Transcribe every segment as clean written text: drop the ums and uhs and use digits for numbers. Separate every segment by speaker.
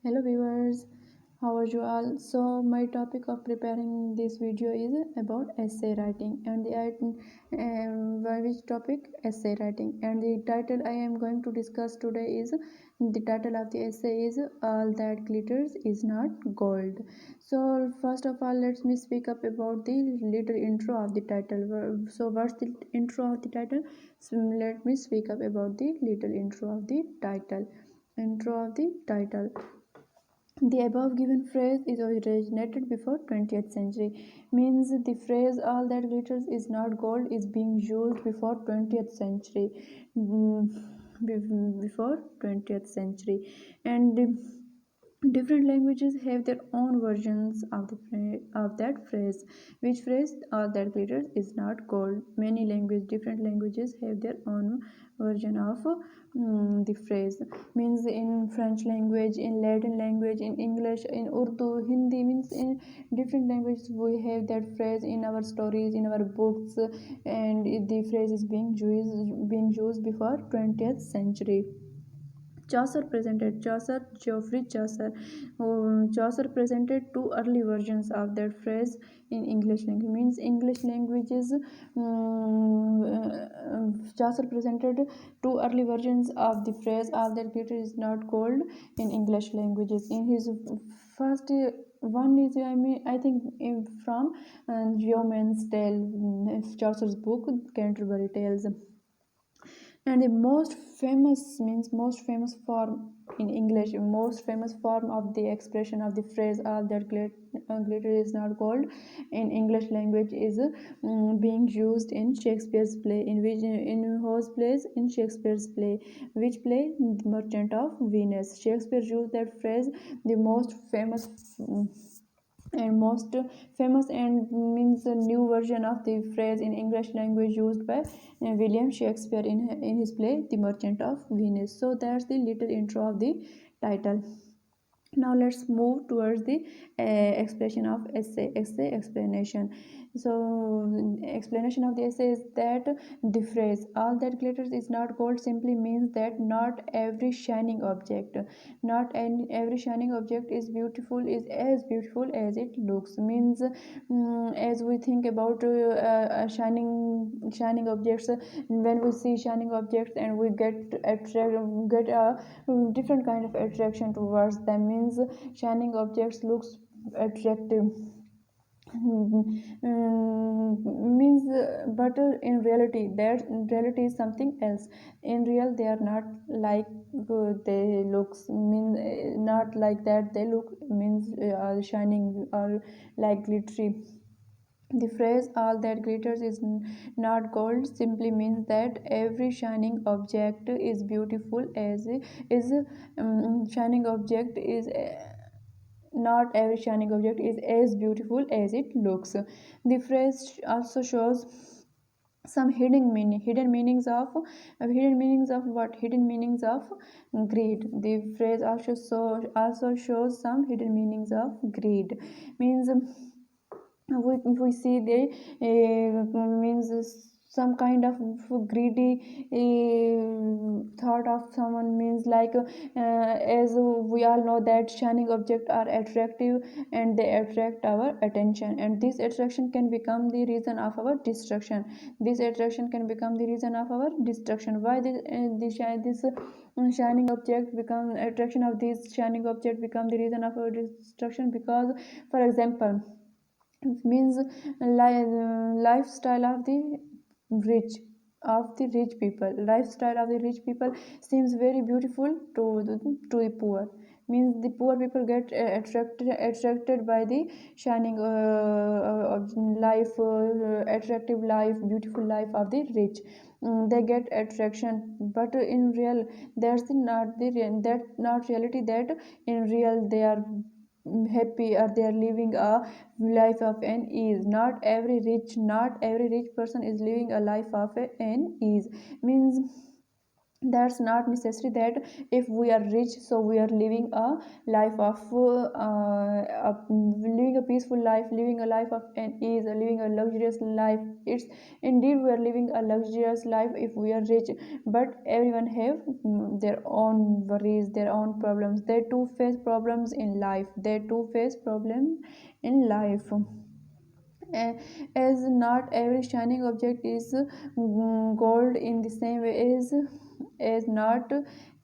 Speaker 1: Hello viewers, how are you all? So my topic of preparing this video is about essay writing and which topic essay writing, and the title I am going to discuss today is the title of the essay is All That Glitters Is Not Gold. So first of all, let me speak up about the little intro of the title. So what's the intro of the title? So let me speak up about the little intro of the title. Intro of the title. The above given phrase is originated before 20th century, means the phrase all that glitters is not gold is being used before 20th century. Before 20th century, and different languages have their own versions of of that phrase. Which phrase? All that glitters is not gold. Many different languages have their own version of the phrase. Means in French language, in Latin language, in English, in Urdu, Hindi. Means in different languages we have that phrase in our stories, in our books, and the phrase is being used before 20th century. Geoffrey Chaucer. Chaucer presented two early versions of that phrase in English language. Means English languages. Chaucer presented two early versions of the phrase "all that glitters is not gold" in English languages. In his first one is I think from Yeoman's Tale, Chaucer's book Canterbury Tales. And the most famous form in English, most famous form of the expression of the phrase "all that glitter is not gold" in English language is being used in Shakespeare's play. In whose plays? In Shakespeare's play. Which play? The Merchant of Venus. Shakespeare used that phrase, the most famous and means a new version of the phrase in English language used by William Shakespeare in his play The Merchant of Venus. So that's the little intro of the title. Now let's move towards the expression of essay explanation. So explanation of the essay is that the phrase "all that glitters is not gold" simply means that not every shining object is as beautiful as it looks. Means as we think about shining objects, when we see shining objects and we get a different kind of attraction towards them. Means shining objects looks attractive. Means but in reality, is something else. In real they are not like they looks. Mean not like that they look. Means shining or like glittery. The phrase "all that glitters is not gold" simply means that every shining object is beautiful as is shining object is not every shining object is as beautiful as it looks. The phrase also shows some hidden meanings of what? Hidden meanings of greed. The phrase also shows some hidden meanings of greed. Means we see the means some kind of greedy thought of someone. Means like as we all know that shining objects are attractive and they attract our attention, and this attraction can become the reason of our destruction. Why this shining object become attraction of this shining object become the reason of our destruction? Because, for example, means lifestyle of the rich people seems very beautiful to the poor. Means the poor people get attracted by the shining attractive life, beautiful life of the rich. They get attraction, but in real that's not reality. That in real they are happy, or they are living a life of an ease. Not every rich person is living a life of an ease. Means That's not necessary that if we are rich, so we are living a life of living a peaceful life, living a life of an ease, living a luxurious life. It's indeed we are living a luxurious life if we are rich, but everyone have their own worries, their own problems. They too face problems in life, they too face problems in life. As not every shining object is gold in the same way as not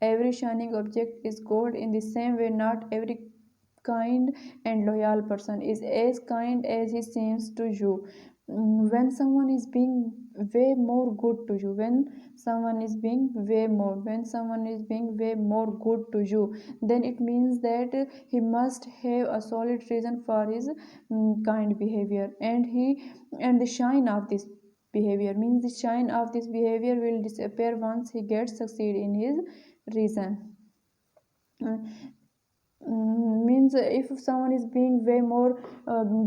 Speaker 1: every shining object is gold in the same way, not every kind and loyal person is as kind as he seems to you. When someone is being way more good to you, when someone is being way more good to you, then it means that he must have a solid reason for his kind behavior. And the shine of this behavior means the shine of this behavior will disappear once he gets succeed in his reason. Means if someone is being way more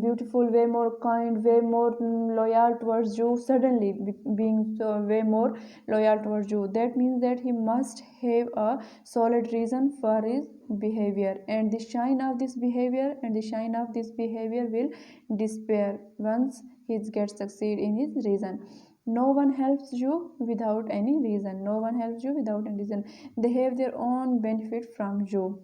Speaker 1: beautiful, way more kind, way more loyal towards you, suddenly being so way more loyal towards you, that means that he must have a solid reason for his behavior, and the shine of this behavior will disappear once he gets succeed in his reason. No one helps you without any reason, they have their own benefit from you.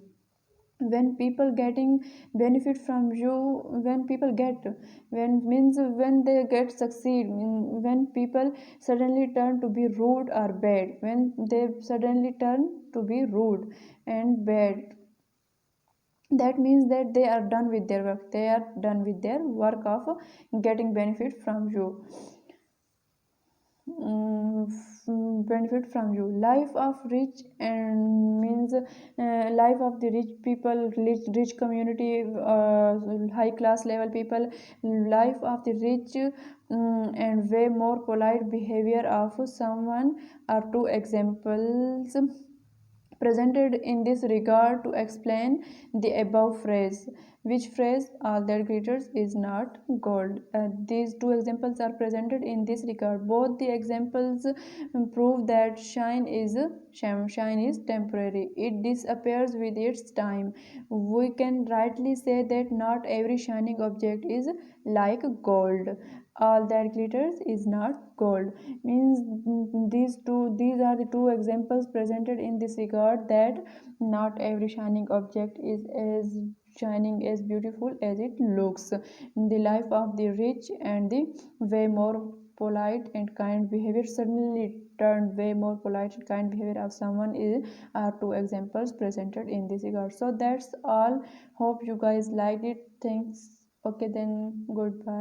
Speaker 1: When people getting benefit from you, when people get when means when they get succeed, when people suddenly turn to be rude or bad, when they suddenly turn to be rude and bad, that means that they are done with their work, of getting benefit from you. Benefit from you. Life of rich and means life of the rich people, rich community, high class level people. Life of the rich and way more polite behavior of someone are two examples presented in this regard to explain the above phrase. Which phrase? All that glitters is not gold. These two examples are presented in this regard. Both the examples prove that shine is temporary. It disappears with its time. We can rightly say that not every shining object is like gold. All that glitters is not gold. Means these are the two examples presented in this regard, that not every shining object is as shining, as beautiful as it looks. The life of the rich and the way more polite and kind behavior, suddenly turned way more polite and kind behavior of someone is are two examples presented in this regard. So that's all. Hope you guys liked it. Thanks. Okay, then goodbye.